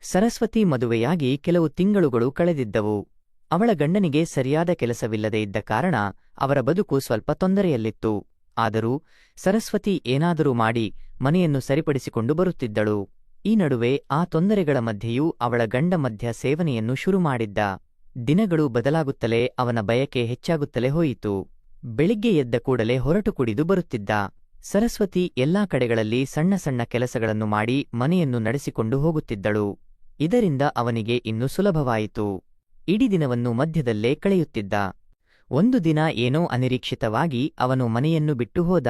ಸರಸ್ವತಿ ಮದುವೆಯಾಗಿ ಕೆಲವು ತಿಂಗಳುಗಳು ಕಳೆದಿದ್ದವು. ಅವಳ ಗಂಡನಿಗೆ ಸರಿಯಾದ ಕೆಲಸವಿಲ್ಲದೆ ಇದ್ದ ಕಾರಣ ಅವರ ಬದುಕು ಸ್ವಲ್ಪ ತೊಂದರೆಯಲ್ಲಿತ್ತು. ಆದರೂ ಸರಸ್ವತಿ ಏನಾದರೂ ಮಾಡಿ ಮನೆಯನ್ನು ಸರಿಪಡಿಸಿಕೊಂಡು ಬರುತ್ತಿದ್ದಳು. ಈ ನಡುವೆ ಆ ತೊಂದರೆಗಳ ಮಧ್ಯೆಯೂ ಅವಳ ಗಂಡ ಮದ್ಯ ಸೇವನೆಯನ್ನು ಶುರುಮಾಡಿದ್ದ. ದಿನಗಳು ಬದಲಾಗುತ್ತಲೇ ಅವನ ಬಯಕೆ ಹೆಚ್ಚಾಗುತ್ತಲೇ ಹೋಯಿತು. ಬೆಳಿಗ್ಗೆ ಎದ್ದ ಕೂಡಲೇ ಹೊರಟು ಕುಡಿದು ಬರುತ್ತಿದ್ದ. ಸರಸ್ವತಿ ಎಲ್ಲಾ ಕಡೆಗಳಲ್ಲಿ ಸಣ್ಣ ಸಣ್ಣ ಕೆಲಸಗಳನ್ನು ಮಾಡಿ ಮನೆಯನ್ನು ನಡೆಸಿಕೊಂಡು ಹೋಗುತ್ತಿದ್ದಳು. ಇದರಿಂದ ಅವನಿಗೆ ಇನ್ನು ಸುಲಭವಾಯಿತು. ಇಡೀ ದಿನವನ್ನು ಮಧ್ಯದಲ್ಲೇ ಕಳೆಯುತ್ತಿದ್ದ. ಒಂದು ದಿನ ಏನೋ ಅನಿರೀಕ್ಷಿತವಾಗಿ ಅವನು ಮನೆಯನ್ನು ಬಿಟ್ಟು ಹೋದ.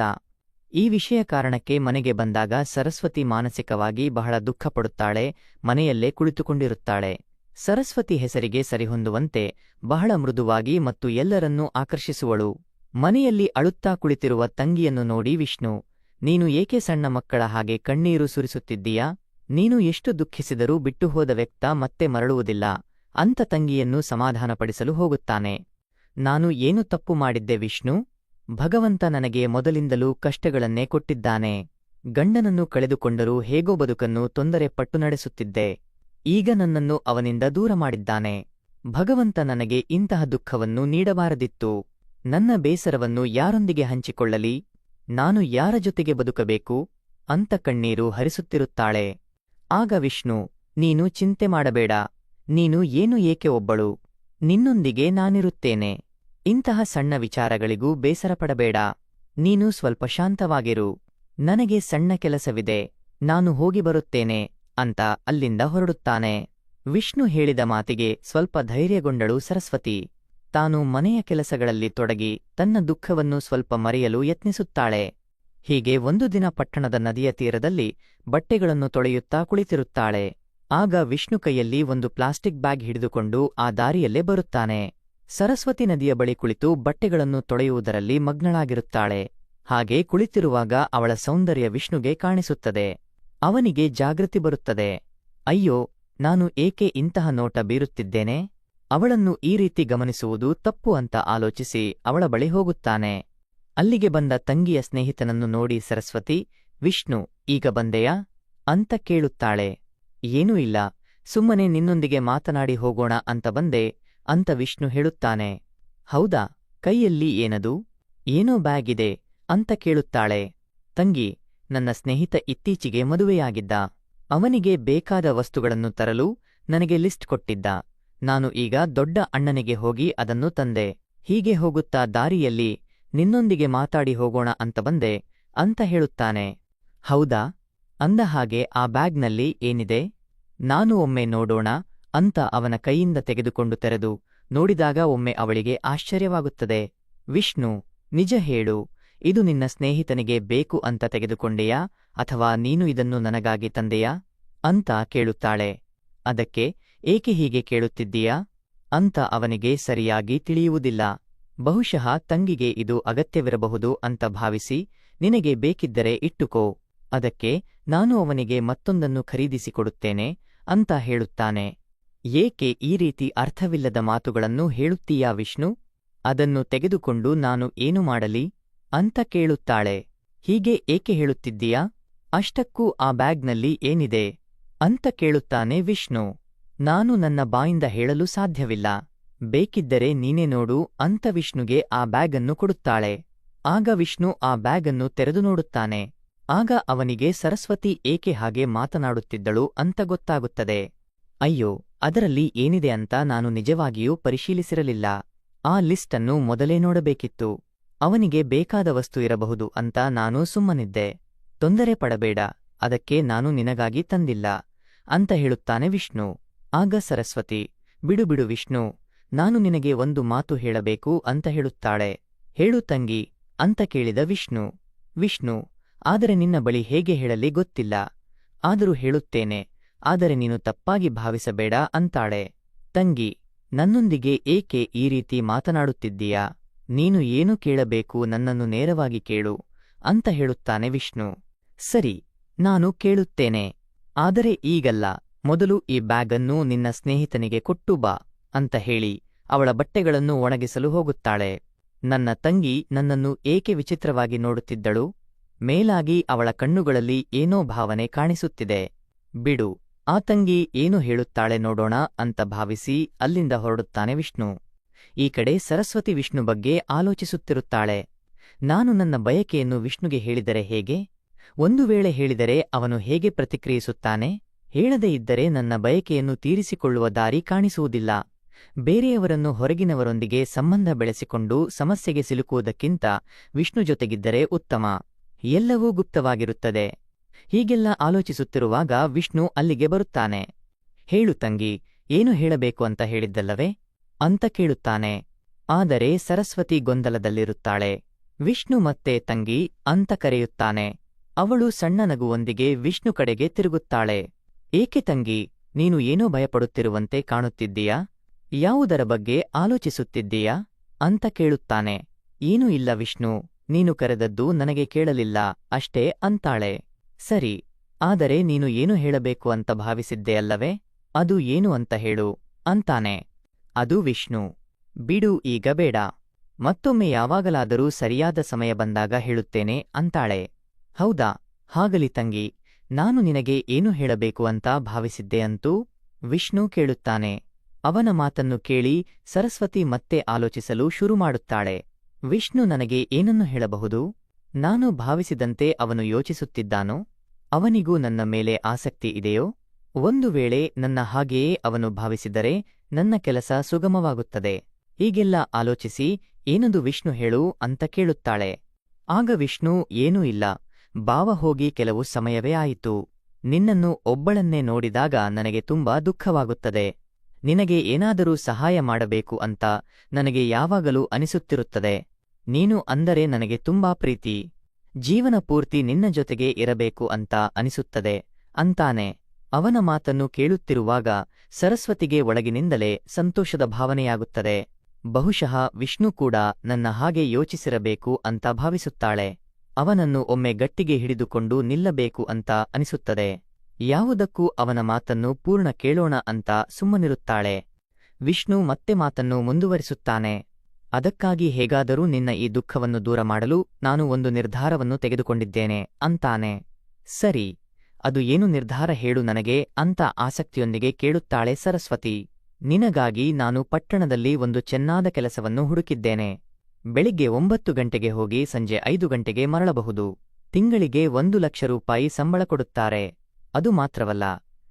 ಈ ವಿಷಯ ಕಾರಣಕ್ಕೆ ಮನೆಗೆ ಬಂದಾಗ ಸರಸ್ವತಿ ಮಾನಸಿಕವಾಗಿ ಬಹಳ ದುಃಖಪಡುತ್ತಾಳೆ. ಮನೆಯಲ್ಲೇ ಕುಳಿತುಕೊಂಡಿರುತ್ತಾಳೆ. ಸರಸ್ವತಿ ಹೆಸರಿಗೆ ಸರಿಹೊಂದುವಂತೆ ಬಹಳ ಮೃದುವಾಗಿ ಮತ್ತು ಎಲ್ಲರನ್ನೂ ಆಕರ್ಷಿಸುವಳು. ಮನೆಯಲ್ಲಿ ಅಳುತ್ತಾ ಕುಳಿತಿರುವ ತಂಗಿಯನ್ನು ನೋಡಿ ವಿಷ್ಣು, ನೀನು ಏಕೆ ಸಣ್ಣ ಮಕ್ಕಳ ಹಾಗೆ ಕಣ್ಣೀರು ಸುರಿಸುತ್ತಿದ್ದೀಯಾ? ನೀನು ಎಷ್ಟು ದುಃಖಿಸಿದರೂ ಬಿಟ್ಟು ಹೋದ ವ್ಯಕ್ತ ಮತ್ತೆ ಮರಳುವುದಿಲ್ಲ ಅಂತ ತಂಗಿಯನ್ನು ಸಮಾಧಾನಪಡಿಸಲು ಹೋಗುತ್ತಾನೆ. ನಾನು ಏನು ತಪ್ಪು ಮಾಡಿದ್ದೆ ವಿಷ್ಣು? ಭಗವಂತ ನನಗೆ ಮೊದಲಿಂದಲೂ ಕಷ್ಟಗಳನ್ನೇ ಕೊಟ್ಟಿದ್ದಾನೆ. ಗಂಡನನ್ನು ಕಳೆದುಕೊಂಡರೂ ಹೇಗೋ ಬದುಕನ್ನು ತೊಂದರೆ ಪಟ್ಟು ನಡೆಸುತ್ತಿದ್ದೆ. ಈಗ ನನ್ನನ್ನು ಅವನಿಂದ ದೂರ ಮಾಡಿದ್ದಾನೆ. ಭಗವಂತ ನನಗೆ ಇಂತಹ ದುಃಖವನ್ನು ನೀಡಬಾರದಿತ್ತು. ನನ್ನ ಬೇಸರವನ್ನು ಯಾರೊಂದಿಗೆ ಹಂಚಿಕೊಳ್ಳಲಿ? ನಾನು ಯಾರ ಜೊತೆಗೆ ಬದುಕಬೇಕು ಅಂತ ಕಣ್ಣೀರು ಹರಿಸುತ್ತಿರುತ್ತಾಳೆ. ಆಗ ವಿಷ್ಣು, ನೀನು ಚಿಂತೆ ಮಾಡಬೇಡ. ನೀನು ಏನು ಏಕೆ ಒಬ್ಬಳು? ನಿನ್ನೊಂದಿಗೆ ನಾನಿರುತ್ತೇನೆ. ಇಂತಹ ಸಣ್ಣ ವಿಚಾರಗಳಿಗೂ ಬೇಸರಪಡಬೇಡ. ನೀನು ಸ್ವಲ್ಪ ಶಾಂತವಾಗಿರು. ನನಗೆ ಸಣ್ಣ ಕೆಲಸವಿದೆ, ನಾನು ಹೋಗಿ ಬರುತ್ತೇನೆ ಅಂತ ಅಲ್ಲಿಂದ ಹೊರಡುತ್ತಾನೆ. ವಿಷ್ಣು ಹೇಳಿದ ಮಾತಿಗೆ ಸ್ವಲ್ಪ ಧೈರ್ಯಗೊಂಡಳು ಸರಸ್ವತಿ. ತಾನು ಮನೆಯ ಕೆಲಸಗಳಲ್ಲಿ ತೊಡಗಿ ತನ್ನ ದುಃಖವನ್ನು ಸ್ವಲ್ಪ ಮರೆಯಲು ಯತ್ನಿಸುತ್ತಾಳೆ. ಹೀಗೆ ಒಂದು ದಿನ ಪಟ್ಟಣದ ನದಿಯ ತೀರದಲ್ಲಿ ಬಟ್ಟೆಗಳನ್ನು ತೊಳೆಯುತ್ತಾ ಕುಳಿತಿರುತ್ತಾಳೆ. ಆಗ ವಿಷ್ಣು ಕೈಯಲ್ಲಿ ಒಂದು ಪ್ಲಾಸ್ಟಿಕ್ ಬ್ಯಾಗ್ ಹಿಡಿದುಕೊಂಡು ಆ ದಾರಿಯಲ್ಲೇ ಬರುತ್ತಾನೆ. ಸರಸ್ವತಿ ನದಿಯ ಬಳಿ ಕುಳಿತು ಬಟ್ಟೆಗಳನ್ನು ತೊಳೆಯುವುದರಲ್ಲಿ ಮಗ್ನಳಾಗಿರುತ್ತಾಳೆ. ಹಾಗೆ ಕುಳಿತಿರುವಾಗ ಅವಳ ಸೌಂದರ್ಯ ವಿಷ್ಣುಗೆ ಕಾಣಿಸುತ್ತದೆ. ಅವನಿಗೆ ಜಾಗೃತಿ ಬರುತ್ತದೆ. ಅಯ್ಯೋ, ನಾನು ಏಕೆ ಇಂತಹ ನೋಟ ಬೀರುತ್ತಿದ್ದೇನೆ? ಅವಳನ್ನು ಈ ರೀತಿ ಗಮನಿಸುವುದು ತಪ್ಪು ಅಂತ ಆಲೋಚಿಸಿ ಅವಳ ಬಳಿ ಹೋಗುತ್ತಾನೆ. ಅಲ್ಲಿಗೆ ಬಂದ ತಂಗಿಯ ಸ್ನೇಹಿತನನ್ನು ನೋಡಿ ಸರಸ್ವತಿ, ವಿಷ್ಣು, ಈಗ ಬಂದೆಯಾ ಅಂತ ಕೇಳುತ್ತಾಳೆ. ಏನೂ ಇಲ್ಲ, ಸುಮ್ಮನೆ ನಿನ್ನೊಂದಿಗೆ ಮಾತನಾಡಿ ಹೋಗೋಣ ಅಂತ ಬಂದೆ ಅಂತ ವಿಷ್ಣು ಹೇಳುತ್ತಾನೆ. ಹೌದಾ, ಕೈಯಲ್ಲಿ ಏನದು? ಏನೋ ಬ್ಯಾಗ್ ಇದೆ ಅಂತ ಕೇಳುತ್ತಾಳೆ. ತಂಗಿ, ನನ್ನ ಸ್ನೇಹಿತ ಇತ್ತೀಚೆಗೆ ಮದುವೆಯಾಗಿದ್ದ. ಅವನಿಗೆ ಬೇಕಾದ ವಸ್ತುಗಳನ್ನು ತರಲು ನನಗೆ ಲಿಸ್ಟ್ ಕೊಟ್ಟಿದ್ದ. ನಾನು ಈಗ ದೊಡ್ಡ ಅಣ್ಣನಿಗೆ ಹೋಗಿ ಅದನ್ನು ತಂದೆ. ಹೀಗೆ ಹೋಗುತ್ತಾ ದಾರಿಯಲ್ಲಿ ನಿನ್ನೊಂದಿಗೆ ಮಾತಾಡಿ ಹೋಗೋಣ ಅಂತ ಬಂದೆ ಅಂತ ಹೇಳುತ್ತಾನೆ. ಹೌದಾ? ಅಂದ ಹಾಗೆ ಆ ಬ್ಯಾಗ್ನಲ್ಲಿ ಏನಿದೆ? ನಾನು ಒಮ್ಮೆ ನೋಡೋಣ ಅಂತ ಅವನ ಕೈಯಿಂದ ತೆಗೆದುಕೊಂಡು ತೆರೆದು ನೋಡಿದಾಗ ಒಮ್ಮೆ ಅವಳಿಗೆ ಆಶ್ಚರ್ಯವಾಗುತ್ತದೆ. ವಿಷ್ಣು, ನಿಜ ಹೇಳು, ಇದು ನಿನ್ನ ಸ್ನೇಹಿತನಿಗೆ ಬೇಕು ಅಂತ ತೆಗೆದುಕೊಂಡೆಯಾ ಅಥವಾ ನೀನು ಇದನ್ನು ನನಗಾಗಿ ತಂದೆಯಾ ಅಂತ ಕೇಳುತ್ತಾಳೆ. ಅದಕ್ಕೆ ಏಕೆ ಹೀಗೆ ಕೇಳುತ್ತಿದ್ದೀಯಾ ಅಂತ ಅವನಿಗೆ ಸರಿಯಾಗಿ ತಿಳಿಯುವುದಿಲ್ಲ. ಬಹುಶಃ ತಂಗಿಗೆ ಇದು ಅಗತ್ಯವಿರಬಹುದು ಅಂತ ಭಾವಿಸಿ, ನಿನಗೆ ಬೇಕಿದ್ದರೆ ಇಟ್ಟುಕೋ, ಅದಕ್ಕೆ ನಾನು ಅವನಿಗೆ ಮತ್ತೊಂದನ್ನು ಖರೀದಿಸಿಕೊಡುತ್ತೇನೆ ಅಂತ ಹೇಳುತ್ತಾನೆ. ಏಕೆ ಈ ರೀತಿ ಅರ್ಥವಿಲ್ಲದ ಮಾತುಗಳನ್ನು ಹೇಳುತ್ತೀಯಾ ವಿಷ್ಣು? ಅದನ್ನು ತೆಗೆದುಕೊಂಡು ನಾನು ಏನು ಮಾಡಲಿ ಅಂತ ಕೇಳುತ್ತಾಳೆ. ಹೀಗೆ ಏಕೆ ಹೇಳುತ್ತಿದ್ದೀಯಾ? ಅಷ್ಟಕ್ಕೂ ಆ ಬ್ಯಾಗ್ನಲ್ಲಿ ಏನಿದೆ ಅಂತ ಕೇಳುತ್ತಾನೆ ವಿಷ್ಣು. ನಾನು ನನ್ನ ಬಾಯಿಂದ ಹೇಳಲು ಸಾಧ್ಯವಿಲ್ಲ, ಬೇಕಿದ್ದರೆ ನೀನೇ ನೋಡು ಅಂತ ವಿಷ್ಣುಗೆ ಆ ಬ್ಯಾಗನ್ನು ಕೊಡುತ್ತಾಳೆ. ಆಗ ವಿಷ್ಣು ಆ ಬ್ಯಾಗನ್ನು ತೆರೆದು ನೋಡುತ್ತಾನೆ. ಆಗ ಅವನಿಗೆ ಸರಸ್ವತಿ ಏಕೆ ಹಾಗೆ ಮಾತನಾಡುತ್ತಿದ್ದಳು ಅಂತ ಗೊತ್ತಾಗುತ್ತದೆ. ಅಯ್ಯೋ, ಅದರಲ್ಲಿ ಏನಿದೆ ಅಂತ ನಾನು ನಿಜವಾಗಿಯೂ ಪರಿಶೀಲಿಸಿರಲಿಲ್ಲ. ಆ ಲಿಸ್ಟನ್ನು ಮೊದಲೇ ನೋಡಬೇಕಿತ್ತು. ಅವನಿಗೆ ಬೇಕಾದ ವಸ್ತು ಇರಬಹುದು ಅಂತ ನಾನು ಸುಮ್ಮನಿದ್ದೆ. ತೊಂದರೆ ಪಡಬೇಡ, ಅದಕ್ಕೆ ನಾನು ನಿನಗಾಗಿ ತಂದಿಲ್ಲ ಅಂತ ಹೇಳುತ್ತಾನೆ ವಿಷ್ಣು. ಆಗ ಸರಸ್ವತಿ, ಬಿಡು ಬಿಡು ವಿಷ್ಣು, ನಾನು ನಿನಗೆ ಒಂದು ಮಾತು ಹೇಳಬೇಕು ಅಂತ ಹೇಳುತ್ತಾಳೆ. ಹೇಳು ತಂಗಿ ಅಂತ ಕೇಳಿದ ವಿಷ್ಣು. ವಿಷ್ಣು, ಆದರೆ ನಿನ್ನ ಬಳಿ ಹೇಗೆ ಹೇಳಲಿ ಗೊತ್ತಿಲ್ಲ, ಆದರೂ ಹೇಳುತ್ತೇನೆ, ಆದರೆ ನೀನು ತಪ್ಪಾಗಿ ಭಾವಿಸಬೇಡ ಅಂತಾಳೆ. ತಂಗಿ, ನನ್ನೊಂದಿಗೆ ಏಕೆ ಈ ರೀತಿ ಮಾತನಾಡುತ್ತಿದ್ದೀಯಾ? ನೀನು ಏನು ಕೇಳಬೇಕು ನನ್ನನ್ನು ನೇರವಾಗಿ ಕೇಳು ಅಂತ ಹೇಳುತ್ತಾನೆ ವಿಷ್ಣು. ಸರಿ, ನಾನು ಕೇಳುತ್ತೇನೆ, ಆದರೆ ಈಗಲ್ಲ, ಮೊದಲು ಈ ಬ್ಯಾಗನ್ನು ನಿನ್ನ ಸ್ನೇಹಿತನಿಗೆ ಕೊಟ್ಟು ಬಾ ಅಂತ ಹೇಳಿ ಅವಳ ಬಟ್ಟೆಗಳನ್ನು ಒಣಗಿಸಲು ಹೋಗುತ್ತಾಳೆ. ನನ್ನ ತಂಗಿ ನನ್ನನ್ನು ಏಕೆ ವಿಚಿತ್ರವಾಗಿ ನೋಡುತ್ತಿದ್ದಳು? ಮೇಲಾಗಿ ಅವಳ ಕಣ್ಣುಗಳಲ್ಲಿ ಏನೋ ಭಾವನೆ ಕಾಣಿಸುತ್ತಿದೆ. ಬಿಡು, ಆ ತಂಗಿ ಏನು ಹೇಳುತ್ತಾಳೆ ನೋಡೋಣ ಅಂತ ಭಾವಿಸಿ ಅಲ್ಲಿಂದ ಹೊರಡುತ್ತಾನೆ ವಿಷ್ಣು. ಈ ಕಡೆ ಸರಸ್ವತಿ ವಿಷ್ಣು ಬಗ್ಗೆ ಆಲೋಚಿಸುತ್ತಿರುತ್ತಾಳೆ. ನಾನು ನನ್ನ ಬಯಕೆಯನ್ನು ವಿಷ್ಣುಗೆ ಹೇಳಿದರೆ ಹೇಗೆ? ಒಂದು ವೇಳೆ ಹೇಳಿದರೆ ಅವನು ಹೇಗೆ ಪ್ರತಿಕ್ರಿಯಿಸುತ್ತಾನೆ? ಹೇಳದೇ ಇದ್ದರೆ ನನ್ನ ಬಯಕೆಯನ್ನು ತೀರಿಸಿಕೊಳ್ಳುವ ದಾರಿ ಕಾಣಿಸುವುದಿಲ್ಲ. ಬೇರೆಯವರನ್ನು ಹೊರಗಿನವರೊಂದಿಗೆ ಸಂಬಂಧ ಬೆಳೆಸಿಕೊಂಡು ಸಮಸ್ಯೆಗೆ ಸಿಲುಕುವುದಕ್ಕಿಂತ ವಿಷ್ಣು ಜೊತೆಗಿದ್ದರೆ ಉತ್ತಮ. ಎಲ್ಲವೂ ಗುಪ್ತವಾಗಿರುತ್ತದೆ. ಹೀಗೆಲ್ಲ ಆಲೋಚಿಸುತ್ತಿರುವಾಗ ವಿಷ್ಣು ಅಲ್ಲಿಗೆ ಬರುತ್ತಾನೆ. ಹೇಳು ತಂಗಿ, ಏನು ಹೇಳಬೇಕು ಅಂತ ಹೇಳಿದ್ದಲ್ಲವೇ ಅಂತ ಕೇಳುತ್ತಾನೆ. ಆದರೆ ಸರಸ್ವತಿ ಗೊಂದಲದಲ್ಲಿರುತ್ತಾಳೆ. ವಿಷ್ಣು ಮತ್ತೆ ತಂಗಿ ಅಂತ ಕರೆಯುತ್ತಾನೆ. ಅವಳು ಸಣ್ಣ ನಗುವೊಂದಿಗೆ ವಿಷ್ಣು ಕಡೆಗೆ ತಿರುಗುತ್ತಾಳೆ. ಏಕೆ ತಂಗಿ, ನೀನು ಏನೋ ಭಯಪಡುತ್ತಿರುವಂತೆ ಕಾಣುತ್ತಿದ್ದೀಯಾ? ಯಾವುದರ ಬಗ್ಗೆ ಆಲೋಚಿಸುತ್ತಿದ್ದೀಯಾ ಅಂತ ಕೇಳುತ್ತಾನೆ. ಏನೂ ಇಲ್ಲ ವಿಷ್ಣು, ನೀನು ಕರೆದದ್ದು ನನಗೆ ಕೇಳಲಿಲ್ಲ ಅಷ್ಟೇ ಅಂತಾಳೆ. ಸರಿ, ಆದರೆ ನೀನು ಏನು ಹೇಳಬೇಕು ಅಂತ ಭಾವಿಸಿದ್ದೆ ಅಲ್ಲವೇ? ಅದು ಏನು ಅಂತ ಹೇಳು ಅಂತಾನೆ. ಅದು ವಿಷ್ಣು. ಬಿಡು, ಈಗ ಬೇಡ. ಮತ್ತೊಮ್ಮೆ ಯಾವಾಗಲಾದರೂ ಸರಿಯಾದ ಸಮಯ ಬಂದಾಗ ಹೇಳುತ್ತೇನೆ ಅಂತಾಳೆ. ಹೌದಾ, ಹಾಗಲಿ ತಂಗಿ, ನಾನು ನಿನಗೆ ಏನು ಹೇಳಬೇಕು ಅಂತ ಭಾವಿಸಿದ್ದೆ ಅಂತೂ ವಿಷ್ಣು ಕೇಳುತ್ತಾನೆ. ಅವನ ಮಾತನ್ನು ಕೇಳಿ ಸರಸ್ವತಿ ಮತ್ತೆ ಆಲೋಚಿಸಲು ಶುರುಮಾಡುತ್ತಾಳೆ. ವಿಷ್ಣು ನನಗೆ ಏನನ್ನು ಹೇಳಬಹುದು? ನಾನು ಭಾವಿಸಿದಂತೆ ಅವನು ಯೋಚಿಸುತ್ತಿದ್ದಾನೋ? ಅವನಿಗೂ ನನ್ನ ಮೇಲೆ ಆಸಕ್ತಿ ಇದೆಯೋ? ಒಂದು ವೇಳೆ ನನ್ನ ಹಾಗೆಯೇ ಅವನು ಭಾವಿಸಿದರೆ ನನ್ನ ಕೆಲಸ ಸುಗಮವಾಗುತ್ತದೆ. ಹೀಗೆಲ್ಲ ಆಲೋಚಿಸಿ ಏನದು ವಿಷ್ಣು ಹೇಳು ಅಂತ ಕೇಳುತ್ತಾಳೆ. ಆಗ ವಿಷ್ಣು, ಏನೂ ಇಲ್ಲ ಬಾವ, ಹೋಗಿ ಕೆಲವು ಸಮಯವೇ ಆಯಿತು. ನಿನ್ನನ್ನು ಒಬ್ಬಳನ್ನೇ ನೋಡಿದಾಗ ನನಗೆ ತುಂಬಾ ದುಃಖವಾಗುತ್ತದೆ. ನಿನಗೆ ಏನಾದರೂ ಸಹಾಯ ಮಾಡಬೇಕು ಅಂತ ನನಗೆ ಯಾವಾಗಲೂ ಅನಿಸುತ್ತಿರುತ್ತದೆ. ನೀನು ಅಂದರೆ ನನಗೆ ತುಂಬಾ ಪ್ರೀತಿ. ಜೀವನ ಪೂರ್ತಿ ನಿನ್ನ ಜೊತೆಗೆ ಇರಬೇಕು ಅಂತ ಅನಿಸುತ್ತದೆ ಅಂತಾನೆ. ಅವನ ಮಾತನ್ನು ಕೇಳುತ್ತಿರುವಾಗ ಸರಸ್ವತಿಗೆ ಒಳಗಿನಿಂದಲೇ ಸಂತೋಷದ ಭಾವನೆಯಾಗುತ್ತದೆ. ಬಹುಶಃ ವಿಷ್ಣು ಕೂಡ ನನ್ನ ಹಾಗೆ ಯೋಚಿಸಿರಬೇಕು ಅಂತ ಭಾವಿಸುತ್ತಾಳೆ. ಅವನನ್ನು ಒಮ್ಮೆ ಗಟ್ಟಿಗೆ ಹಿಡಿದುಕೊಂಡು ನಿಲ್ಲಬೇಕು ಅಂತ ಅನಿಸುತ್ತದೆ. ಯಾವುದಕ್ಕೂ ಅವನ ಮಾತನ್ನು ಪೂರ್ಣ ಕೇಳೋಣ ಅಂತ ಸುಮ್ಮನಿರುತ್ತಾಳೆ. ವಿಷ್ಣು ಮತ್ತೆ ಮಾತನ್ನು ಮುಂದುವರಿಸುತ್ತಾನೆ. ಅದಕ್ಕಾಗಿ ಹೇಗಾದರೂ ನಿನ್ನ ಈ ದುಃಖವನ್ನು ದೂರ ಮಾಡಲು ನಾನು ಒಂದು ನಿರ್ಧಾರವನ್ನು ತೆಗೆದುಕೊಂಡಿದ್ದೇನೆ ಅಂತಾನೆ. ಸರಿ, ಅದು ಏನು ನಿರ್ಧಾರ ಹೇಳು ನನಗೆ ಅಂತ ಆಸಕ್ತಿಯೊಂದಿಗೆ ಕೇಳುತ್ತಾಳೆ ಸರಸ್ವತಿ. ನಿನಗಾಗಿ ನಾನು ಪಟ್ಟಣದಲ್ಲಿ ಒಂದು ಚೆನ್ನಾದ ಕೆಲಸವನ್ನು ಹುಡುಕಿದ್ದೇನೆ. ಬೆಳಿಗ್ಗೆ 9 ಗಂಟೆಗೆ ಹೋಗಿ ಸಂಜೆ 5 ಗಂಟೆಗೆ ಮರಳಬಹುದು. ತಿಂಗಳಿಗೆ 1 ಲಕ್ಷ ರೂಪಾಯಿ ಸಂಬಳ ಕೊಡುತ್ತಾರೆ. ಅದು ಮಾತ್ರವಲ್ಲ,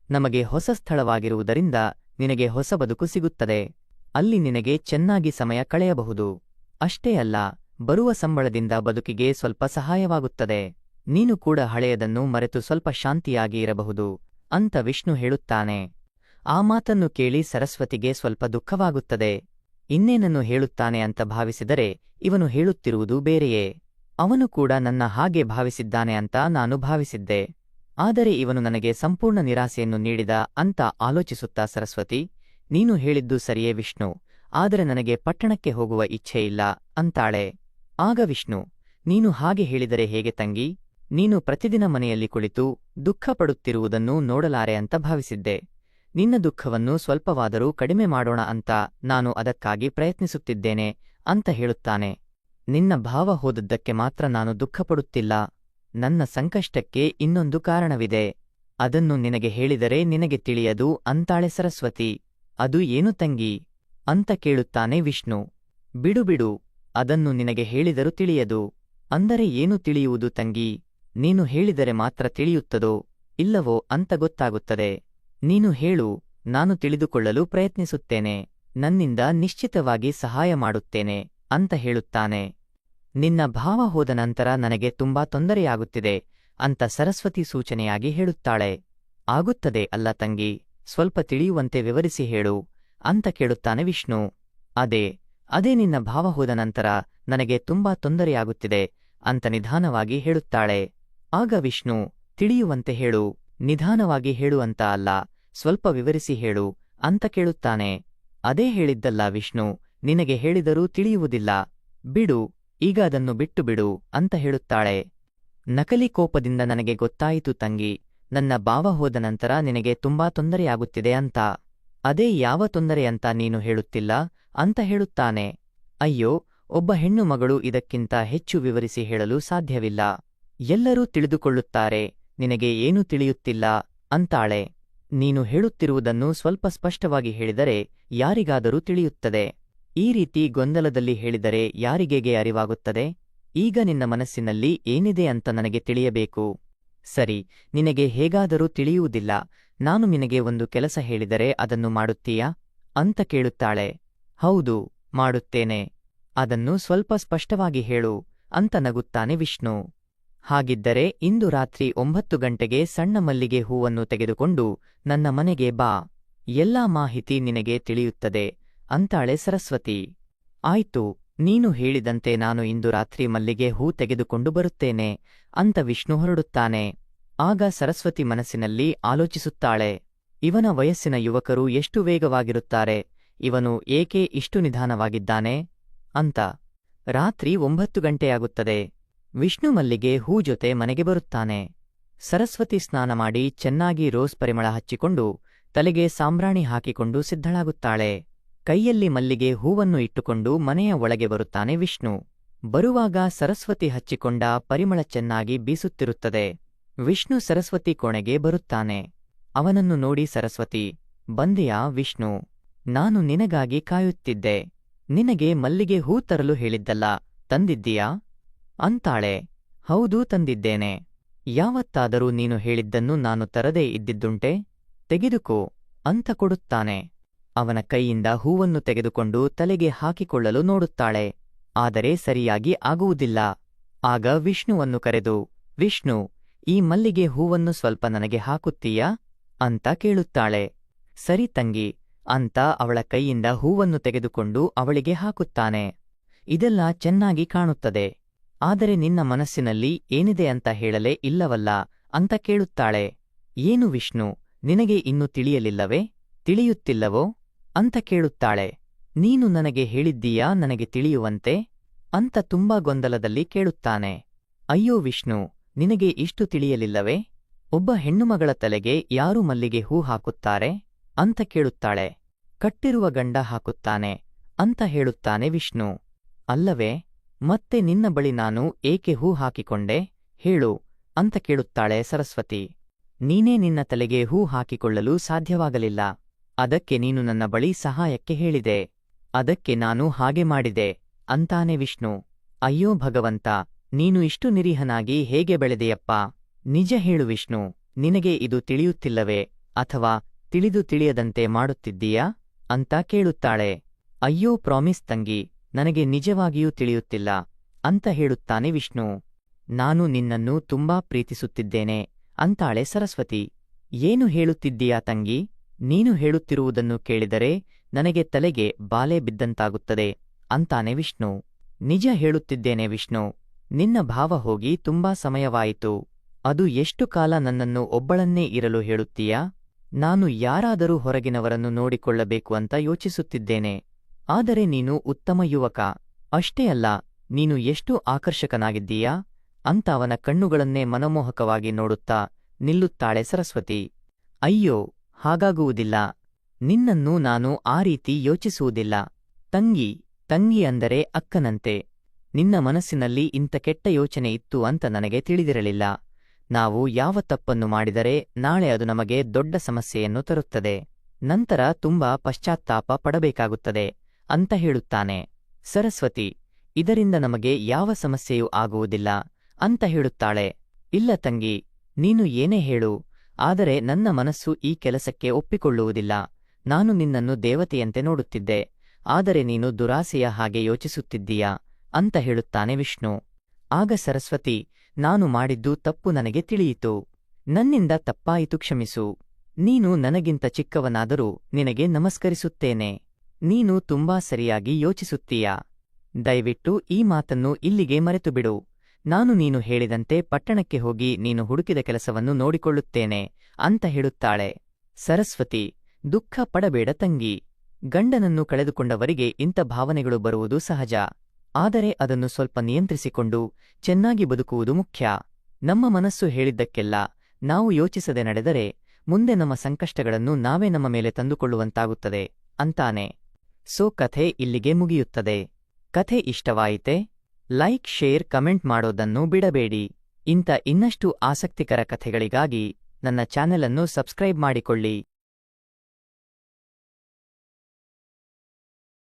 ನಮಗೆ ಹೊಸ ಸ್ಥಳವಾಗಿರುವುದರಿಂದ ನಿನಗೆ ಹೊಸ ಬದುಕು ಸಿಗುತ್ತದೆ. ಅಲ್ಲಿ ನಿನಗೆ ಚೆನ್ನಾಗಿ ಸಮಯ ಕಳೆಯಬಹುದು. ಅಷ್ಟೇ ಅಲ್ಲ, ಬರುವ ಸಂಬಳದಿಂದ ಬದುಕಿಗೆ ಸ್ವಲ್ಪ ಸಹಾಯವಾಗುತ್ತದೆ. ನೀನು ಕೂಡ ಹಳೆಯದನ್ನು ಮರೆತು ಸ್ವಲ್ಪ ಶಾಂತಿಯಾಗಿ ಇರಬಹುದು ಅಂತ ವಿಷ್ಣು ಹೇಳುತ್ತಾನೆ. ಆ ಮಾತನ್ನು ಕೇಳಿ ಸರಸ್ವತಿಗೆ ಸ್ವಲ್ಪ ದುಃಖವಾಗುತ್ತದೆ. ಇನ್ನೇನನ್ನು ಹೇಳುತ್ತಾನೆ ಅಂತ ಭಾವಿಸಿದರೆ ಇವನು ಹೇಳುತ್ತಿರುವುದು ಬೇರೆಯೇ. ಅವನು ಕೂಡ ನನ್ನ ಹಾಗೆ ಭಾವಿಸಿದ್ದಾನೆ ಅಂತ ನಾನು ಭಾವಿಸಿದ್ದೆ. ಆದರೆ ಇವನು ನನಗೆ ಸಂಪೂರ್ಣ ನಿರಾಸೆಯನ್ನು ನೀಡಿದ ಅಂತ ಆಲೋಚಿಸುತ್ತಾ ಸರಸ್ವತಿ, ನೀನು ಹೇಳಿದ್ದು ಸರಿಯೇ ವಿಷ್ಣು, ಆದರೆ ನನಗೆ ಪಟ್ಟಣಕ್ಕೆ ಹೋಗುವ ಇಚ್ಛೆಯಿಲ್ಲ ಅಂತಾಳೆ. ಆಗ ವಿಷ್ಣು, ನೀನು ಹಾಗೆ ಹೇಳಿದರೆ ಹೇಗೆ ತಂಗಿ? ನೀನು ಪ್ರತಿದಿನ ಮನೆಯಲ್ಲಿ ಕುಳಿತು ದುಃಖಪಡುತ್ತಿರುವುದನ್ನು ನೋಡಲಾರೆ ಅಂತ ಭಾವಿಸಿದ್ದೆ. ನಿನ್ನ ದುಃಖವನ್ನು ಸ್ವಲ್ಪವಾದರೂ ಕಡಿಮೆ ಮಾಡೋಣ ಅಂತ ನಾನು ಅದಕ್ಕಾಗಿ ಪ್ರಯತ್ನಿಸುತ್ತಿದ್ದೇನೆ ಅಂತ ಹೇಳುತ್ತಾನೆ. ನಿನ್ನ ಭಾವ ಹೋದದ್ದಕ್ಕೆ ಮಾತ್ರ ನಾನು ದುಃಖಪಡುತ್ತಿಲ್ಲ. ನನ್ನ ಸಂಕಷ್ಟಕ್ಕೆ ಇನ್ನೊಂದು ಕಾರಣವಿದೆ. ಅದನ್ನು ನಿನಗೆ ಹೇಳಿದರೆ ನಿನಗೆ ತಿಳಿಯದು ಅಂತಾಳೆ ಸರಸ್ವತಿ. ಅದು ಏನು ತಂಗಿ ಅಂತ ಕೇಳುತ್ತಾನೆ ವಿಷ್ಣು. ಬಿಡು ಬಿಡು, ಅದನ್ನು ನಿನಗೆ ಹೇಳಿದರೂ ತಿಳಿಯದು. ಅಂದರೆ ಏನು ತಿಳಿಯುವುದು ತಂಗಿ? ನೀನು ಹೇಳಿದರೆ ಮಾತ್ರ ತಿಳಿಯುತ್ತದೋ ಇಲ್ಲವೋ ಅಂತ ಗೊತ್ತಾಗುತ್ತದೆ. ನೀನು ಹೇಳು, ನಾನು ತಿಳಿದುಕೊಳ್ಳಲು ಪ್ರಯತ್ನಿಸುತ್ತೇನೆ. ನನ್ನಿಂದ ನಿಶ್ಚಿತವಾಗಿ ಸಹಾಯ ಮಾಡುತ್ತೇನೆ ಅಂತ ಹೇಳುತ್ತಾನೆ. ನಿನ್ನ ಭಾವ ಹೋದ ನಂತರ ನನಗೆ ತುಂಬಾ ತೊಂದರೆಯಾಗುತ್ತಿದೆ ಅಂತ ಸರಸ್ವತಿ ಸೂಚನೆಯಾಗಿ ಹೇಳುತ್ತಾಳೆ. ಆಗುತ್ತದೆ ಅಲ್ಲ ತಂಗಿ, ಸ್ವಲ್ಪ ತಿಳಿಯುವಂತೆ ವಿವರಿಸಿ ಹೇಳು ಅಂತ ಕೇಳುತ್ತಾನೆ ವಿಷ್ಣು. ಅದೇ ನಿನ್ನ ಭಾವ ಹೋದ ನಂತರ ನನಗೆ ತುಂಬಾ ತೊಂದರೆಯಾಗುತ್ತಿದೆ ಅಂತ ನಿಧಾನವಾಗಿ ಹೇಳುತ್ತಾಳೆ. ಆಗ ವಿಷ್ಣು, ತಿಳಿಯುವಂತೆ ಹೇಳು, ನಿಧಾನವಾಗಿ ಹೇಳು ಅಂತ ಅಲ್ಲ, ಸ್ವಲ್ಪ ವಿವರಿಸಿ ಹೇಳು ಅಂತ ಕೇಳುತ್ತಾನೆ. ಅದೇ ಹೇಳಿದ್ದಲ್ಲ ವಿಷ್ಣು, ನಿನಗೆ ಹೇಳಿದರೂ ತಿಳಿಯುವುದಿಲ್ಲ. ಬಿಡು, ಈಗ ಅದನ್ನು ಬಿಟ್ಟು ಬಿಡು ಅಂತ ಹೇಳುತ್ತಾಳೆ. ನಕಲಿ ಕೋಪದಿಂದ ನನಗೆ ಗೊತ್ತಾಯಿತು ತಂಗಿ, ನನ್ನ ಭಾವ ಹೋದ ನಂತರ ನಿನಗೆ ತುಂಬಾ ತೊಂದರೆಯಾಗುತ್ತಿದೆ ಅಂತ. ಅದೇ ಯಾವ ತೊಂದರೆ ಅಂತ ನೀನು ಹೇಳುತ್ತಿಲ್ಲ ಅಂತ ಹೇಳುತ್ತಾನೆ. ಅಯ್ಯೋ, ಒಬ್ಬ ಹೆಣ್ಣು ಮಗಳು ಇದಕ್ಕಿಂತ ಹೆಚ್ಚು ವಿವರಿಸಿ ಹೇಳಲು ಸಾಧ್ಯವಿಲ್ಲ. ಎಲ್ಲರೂ ತಿಳಿದುಕೊಳ್ಳುತ್ತಾರೆ, ನಿನಗೆ ಏನೂ ತಿಳಿಯುತ್ತಿಲ್ಲ ಅಂತಾಳೆ. ನೀನು ಹೇಳುತ್ತಿರುವುದನ್ನು ಸ್ವಲ್ಪ ಸ್ಪಷ್ಟವಾಗಿ ಹೇಳಿದರೆ ಯಾರಿಗಾದರೂ ತಿಳಿಯುತ್ತದೆ. ಈ ರೀತಿ ಗೊಂದಲದಲ್ಲಿ ಹೇಳಿದರೆ ಯಾರಿಗೇಗೆ ಅರಿವಾಗುತ್ತದೆ? ಈಗ ನಿನ್ನ ಮನಸ್ಸಿನಲ್ಲಿ ಏನಿದೆ ಅಂತ ನನಗೆ ತಿಳಿಯಬೇಕು. ಸರಿ, ನಿನಗೆ ಹೇಗಾದರೂ ತಿಳಿಯುವುದಿಲ್ಲ. ನಾನು ನಿನಗೆ ಒಂದು ಕೆಲಸ ಹೇಳಿದರೆ ಅದನ್ನು ಮಾಡುತ್ತೀಯಾ ಅಂತ ಕೇಳುತ್ತಾಳೆ. ಹೌದು, ಮಾಡುತ್ತೇನೆ. ಅದನ್ನು ಸ್ವಲ್ಪ ಸ್ಪಷ್ಟವಾಗಿ ಹೇಳು ಅಂತ ನಗುತ್ತಾನೆ ವಿಷ್ಣು. ಹಾಗಿದ್ದರೆ ಇಂದು ರಾತ್ರಿ 9 ಗಂಟೆಗೆ ಸಣ್ಣ ಮಲ್ಲಿಗೆ ಹೂವನ್ನು ತೆಗೆದುಕೊಂಡು ನನ್ನ ಮನೆಗೆ ಬಾ. ಎಲ್ಲಾ ಮಾಹಿತಿ ನಿನಗೆ ತಿಳಿಯುತ್ತದೆ ಅಂತಾಳೆ ಸರಸ್ವತಿ. ಆಯ್ತು, ನೀನು ಹೇಳಿದಂತೆ ನಾನು ಇಂದು ರಾತ್ರಿ ಮಲ್ಲಿಗೆ ಹೂ ತೆಗೆದುಕೊಂಡು ಬರುತ್ತೇನೆ ಅಂತ ವಿಷ್ಣು ಹೊರಡುತ್ತಾನೆ. ಆಗ ಸರಸ್ವತಿ ಮನಸ್ಸಿನಲ್ಲಿ ಆಲೋಚಿಸುತ್ತಾಳೆ, ಇವನ ವಯಸ್ಸಿನ ಯುವಕರು ಎಷ್ಟು ವೇಗವಾಗಿರುತ್ತಾರೆ, ಇವನು ಏಕೆ ಇಷ್ಟು ನಿಧಾನವಾಗಿದ್ದಾನೆ ಅಂತ. ರಾತ್ರಿ 9 ಗಂಟೆಯಾಗುತ್ತದೆ. ವಿಷ್ಣು ಮಲ್ಲಿಗೆ ಹೂ ಜೊತೆ ಮನೆಗೆ ಬರುತ್ತಾನೆ. ಸರಸ್ವತಿ ಸ್ನಾನ ಮಾಡಿ ಚೆನ್ನಾಗಿ ರೋಸ್ ಪರಿಮಳ ಹಚ್ಚಿಕೊಂಡು ತಲೆಗೆ ಸಾಂಬ್ರಾಣಿ ಹಾಕಿಕೊಂಡು ಸಿದ್ಧಳಾಗುತ್ತಾಳೆ. ಕೈಯಲ್ಲಿ ಮಲ್ಲಿಗೆ ಹೂವನ್ನು ಇಟ್ಟುಕೊಂಡು ಮನೆಯ ಒಳಗೆ ಬರುತ್ತಾನೆ ವಿಷ್ಣು. ಬರುವಾಗ ಸರಸ್ವತಿ ಹಚ್ಚಿಕೊಂಡ ಪರಿಮಳ ಚೆನ್ನಾಗಿ ಬೀಸುತ್ತಿರುತ್ತದೆ. ವಿಷ್ಣು ಸರಸ್ವತಿ ಕೋಣೆಗೆ ಬರುತ್ತಾನೆ. ಅವನನ್ನು ನೋಡಿ ಸರಸ್ವತಿ, ಬಂದೆಯಾ ವಿಷ್ಣು? ನಾನು ನಿನಗಾಗಿ ಕಾಯುತ್ತಿದ್ದೆ. ನಿನಗೆ ಮಲ್ಲಿಗೆ ಹೂ ತರಲು ಹೇಳಿದ್ದಲ್ಲ, ತಂದಿದ್ದೀಯಾ ಅಂತಾಳೆ. ಹೌದು, ತಂದಿದ್ದೇನೆ. ಯಾವತ್ತಾದರೂ ನೀನು ಹೇಳಿದ್ದನ್ನು ನಾನು ತರದೇ ಇದ್ದಿದ್ದುಂಟೆ? ತೆಗೆದುಕೋ ಅಂತ ಕೊಡುತ್ತಾನೆ. ಅವನ ಕೈಯಿಂದ ಹೂವನ್ನು ತೆಗೆದುಕೊಂಡು ತಲೆಗೆ ಹಾಕಿಕೊಳ್ಳಲು ನೋಡುತ್ತಾಳೆ. ಆದರೆ ಸರಿಯಾಗಿ ಆಗುವುದಿಲ್ಲ. ಆಗ ವಿಷ್ಣುವನ್ನು ಕರೆದು, ವಿಷ್ಣು, ಈ ಮಲ್ಲಿಗೆ ಹೂವನ್ನು ಸ್ವಲ್ಪ ನನಗೆ ಹಾಕುತ್ತೀಯಾ ಅಂತ ಕೇಳುತ್ತಾಳೆ. ಸರಿ ತಂಗಿ ಅಂತ ಅವಳ ಕೈಯಿಂದ ಹೂವನ್ನು ತೆಗೆದುಕೊಂಡು ಅವಳಿಗೆ ಹಾಕುತ್ತಾನೆ. ಇದೆಲ್ಲ ಚೆನ್ನಾಗಿ ಕಾಣುತ್ತದೆ, ಆದರೆ ನಿನ್ನ ಮನಸ್ಸಿನಲ್ಲಿ ಏನಿದೆ ಅಂತ ಹೇಳಲೇ ಇಲ್ಲವಲ್ಲ ಅಂತ ಕೇಳುತ್ತಾಳೆ. ಏನು ವಿಷ್ಣು, ನಿನಗೆ ಇನ್ನೂ ತಿಳಿಯಲಿಲ್ಲವೇ? ತಿಳಿಯುತ್ತಿಲ್ಲವೋ ಅಂತ ಕೇಳುತ್ತಾಳೆ. ನೀನು ನನಗೆ ಹೇಳಿದ್ದೀಯಾ ನನಗೆ ತಿಳಿಯುವಂತೆ ಅಂತ ತುಂಬಾ ಗೊಂದಲದಲ್ಲಿ ಕೇಳುತ್ತಾನೆ. ಅಯ್ಯೋ ವಿಷ್ಣು, ನಿನಗೆ ಇಷ್ಟು ತಿಳಿಯಲಿಲ್ಲವೇ? ಒಬ್ಬ ಹೆಣ್ಣುಮಗಳ ತಲೆಗೆ ಯಾರು ಮಲ್ಲಿಗೆ ಹೂ ಹಾಕುತ್ತಾರೆ ಅಂತ ಕೇಳುತ್ತಾಳೆ. ಕಟ್ಟಿರುವ ಗಂಡ ಹಾಕುತ್ತಾನೆ ಅಂತ ಹೇಳುತ್ತಾನೆ ವಿಷ್ಣು. ಅಲ್ಲವೇ? ಮತ್ತೆ ನಿನ್ನ ಬಳಿ ನಾನು ಏಕೆ ಹೂ ಹಾಕಿಕೊಂಡೆ ಹೇಳು ಅಂತ ಕೇಳುತ್ತಾಳೆ ಸರಸ್ವತಿ. ನೀನೇ ನಿನ್ನ ತಲೆಗೆ ಹೂ ಹಾಕಿಕೊಳ್ಳಲು ಸಾಧ್ಯವಾಗಲಿಲ್ಲ. ಅದಕ್ಕೆ ನೀನು ನನ್ನ ಬಳಿ ಸಹಾಯಕ್ಕೆ ಹೇಳಿದೆ. ಅದಕ್ಕೆ ನಾನು ಹಾಗೆ ಮಾಡಿದೆ ಅಂತಾನೆ ವಿಷ್ಣು. ಅಯ್ಯೋ ಭಗವಂತ, ನೀನು ಇಷ್ಟು ನಿರೀಹನಾಗಿ ಹೇಗೆ ಬೆಳೆದೆಯಪ್ಪ? ನಿಜ ಹೇಳು ವಿಷ್ಣು, ನಿನಗೆ ಇದು ತಿಳಿಯುತ್ತಿಲ್ಲವೇ ಅಥವಾ ತಿಳಿದು ತಿಳಿಯದಂತೆ ಮಾಡುತ್ತಿದ್ದೀಯಾ ಅಂತ ಕೇಳುತ್ತಾಳೆ. ಅಯ್ಯೋ ಪ್ರಾಮಿಸ್ ತಂಗಿ, ನನಗೆ ನಿಜವಾಗಿಯೂ ತಿಳಿಯುತ್ತಿಲ್ಲ ಅಂತ ಹೇಳುತ್ತಾನೆ ವಿಷ್ಣು. ನಾನು ನಿನ್ನನ್ನು ತುಂಬಾ ಪ್ರೀತಿಸುತ್ತಿದ್ದೇನೆ ಅಂತಾಳೆ ಸರಸ್ವತಿ. ಏನು ಹೇಳುತ್ತಿದ್ದೀಯಾ ತಂಗಿ? ನೀನು ಹೇಳುತ್ತಿರುವುದನ್ನು ಕೇಳಿದರೆ ನನಗೆ ತಲೆಗೆ ಬಾಲೆ ಬಿದ್ದಂತಾಗುತ್ತದೆ ಅಂತಾನೆ ವಿಷ್ಣು. ನಿಜ ಹೇಳುತ್ತಿದ್ದೇನೆ ವಿಷ್ಣು, ನಿನ್ನ ಭಾವ ಹೋಗಿ ತುಂಬಾ ಸಮಯವಾಯಿತು. ಅದು ಎಷ್ಟು ಕಾಲ ನನ್ನನ್ನು ಒಬ್ಬಳನ್ನೇ ಇರಲು ಹೇಳುತ್ತೀಯಾ? ನಾನು ಯಾರಾದರೂ ಹೊರಗಿನವರನ್ನು ನೋಡಿಕೊಳ್ಳಬೇಕು ಅಂತ ಯೋಚಿಸುತ್ತಿದ್ದೇನೆ. ಆದರೆ ನೀನು ಉತ್ತಮ ಯುವಕ. ಅಷ್ಟೇ ಅಲ್ಲ, ನೀನು ಎಷ್ಟು ಆಕರ್ಷಕನಾಗಿದ್ದೀಯಾ ಅಂತ ಅವನ ಕಣ್ಣುಗಳನ್ನೇ ಮನಮೋಹಕವಾಗಿ ನೋಡುತ್ತಾ ನಿಲ್ಲುತ್ತಾಳೆ ಸರಸ್ವತಿ. ಅಯ್ಯೋ, ಹಾಗಾಗುವುದಿಲ್ಲ. ನಿನ್ನನ್ನು ನಾನು ಆ ರೀತಿ ಯೋಚಿಸುವುದಿಲ್ಲ. ತಂಗಿ, ತಂಗಿ ಅಂದರೆ ಅಕ್ಕನಂತೆ. ನಿನ್ನ ಮನಸ್ಸಿನಲ್ಲಿ ಇಂಥ ಕೆಟ್ಟ ಯೋಚನೆ ಇತ್ತು ಅಂತ ನನಗೆ ತಿಳಿದಿರಲಿಲ್ಲ. ನಾವು ಯಾವ ತಪ್ಪನ್ನು ಮಾಡಿದರೆ ನಾಳೆ ಅದು ನಮಗೆ ದೊಡ್ಡ ಸಮಸ್ಯೆಯನ್ನು ತರುತ್ತದೆ. ನಂತರ ತುಂಬಾ ಪಶ್ಚಾತ್ತಾಪ ಪಡಬೇಕಾಗುತ್ತದೆ ಅಂತ ಹೇಳುತ್ತಾನೆ. ಸರಸ್ವತಿ, ಇದರಿಂದ ನಮಗೆ ಯಾವ ಸಮಸ್ಯೆಯೂ ಆಗುವುದಿಲ್ಲ ಅಂತ ಹೇಳುತ್ತಾಳೆ. ಇಲ್ಲ ತಂಗಿ, ನೀನು ಏನೇ ಹೇಳು, ಆದರೆ ನನ್ನ ಮನಸ್ಸು ಈ ಕೆಲಸಕ್ಕೆ ಒಪ್ಪಿಕೊಳ್ಳುವುದಿಲ್ಲ. ನಾನು ನಿನ್ನನ್ನು ದೇವತೆಯಂತೆ ನೋಡುತ್ತಿದ್ದೆ, ಆದರೆ ನೀನು ದುರಾಸೆಯ ಹಾಗೆ ಯೋಚಿಸುತ್ತಿದ್ದೀಯಾ ಅಂತ ಹೇಳುತ್ತಾನೆ ವಿಷ್ಣು. ಆಗ ಸರಸ್ವತಿ, ನಾನು ಮಾಡಿದ್ದು ತಪ್ಪು ನನಗೆ ತಿಳಿಯಿತು. ನನ್ನಿಂದ ತಪ್ಪಾಯಿತು, ಕ್ಷಮಿಸು. ನೀನು ನನಗಿಂತ ಚಿಕ್ಕವನಾದರೂ ನಿನಗೆ ನಮಸ್ಕರಿಸುತ್ತೇನೆ. ನೀನು ತುಂಬಾ ಸರಿಯಾಗಿ ಯೋಚಿಸುತ್ತೀಯಾ. ದಯವಿಟ್ಟು ಈ ಮಾತನ್ನು ಇಲ್ಲಿಗೆ ಮರೆತುಬಿಡು. ನಾನು ನೀನು ಹೇಳಿದಂತೆ ಪಟ್ಟಣಕ್ಕೆ ಹೋಗಿ ನೀನು ಹುಡುಕಿದ ಕೆಲಸವನ್ನು ನೋಡಿಕೊಳ್ಳುತ್ತೇನೆ ಅಂತ ಹೇಳುತ್ತಾಳೆ. ಸರಸ್ವತಿ, ದುಃಖ ಪಡಬೇಡ ತಂಗಿ. ಗಂಡನನ್ನು ಕಳೆದುಕೊಂಡವರಿಗೆ ಇಂಥ ಭಾವನೆಗಳು ಬರುವುದು ಸಹಜ. ಆದರೆ ಅದನ್ನು ಸ್ವಲ್ಪ ನಿಯಂತ್ರಿಸಿಕೊಂಡು ಚೆನ್ನಾಗಿ ಬದುಕುವುದು ಮುಖ್ಯ. ನಮ್ಮ ಮನಸ್ಸು ಹೇಳಿದ್ದಕ್ಕೆಲ್ಲ ನಾವು ಯೋಚಿಸದೆ ನಡೆದರೆ ಮುಂದೆ ನಮ್ಮ ಸಂಕಷ್ಟಗಳನ್ನು ನಾವೇ ನಮ್ಮ ಮೇಲೆ ತಂದುಕೊಳ್ಳುವಂತಾಗುತ್ತದೆ ಅಂತಾನೆ. ಸೊ ಕಥೆ ಇಲ್ಲಿಗೆ ಮುಗಿಯುತ್ತದೆ. ಕಥೆ ಇಷ್ಟವಾಯಿತೆ? ಲೈಕ್, ಶೇರ್, ಕಮೆಂಟ್ ಮಾಡೋದನ್ನು ಬಿಡಬೇಡಿ. ಇಂಥ ಇನ್ನಷ್ಟು ಆಸಕ್ತಿಕರ ಕಥೆಗಳಿಗಾಗಿ ನನ್ನ ಚಾನೆಲ್ ಅನ್ನು ಸಬ್ಸ್ಕ್ರೈಬ್ ಮಾಡಿಕೊಳ್ಳಿ.